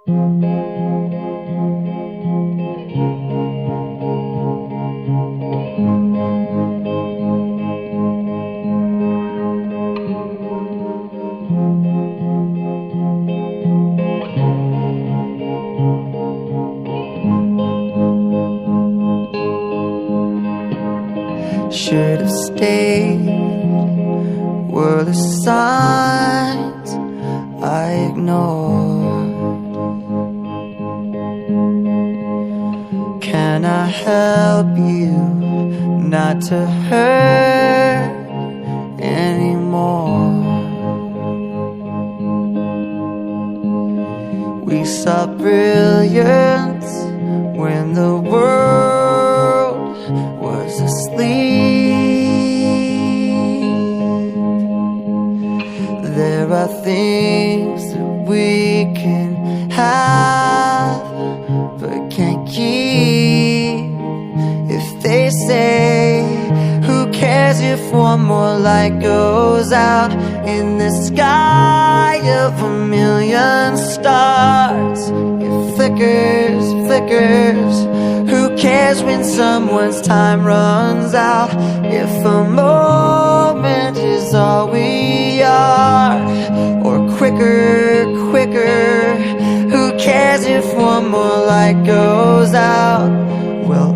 Should have stayed, were the signs I ignored. Can I help you not to hurt anymore? We saw brilliance when the world was asleep. There are things that we can have but can't keep. If they say, who cares if one more light goes out in the sky of a million stars? It flickers, flickers. Who cares when someone's time runs out? If a moment is all we are, or quicker, quicker. Who cares if one more light goes out? Well,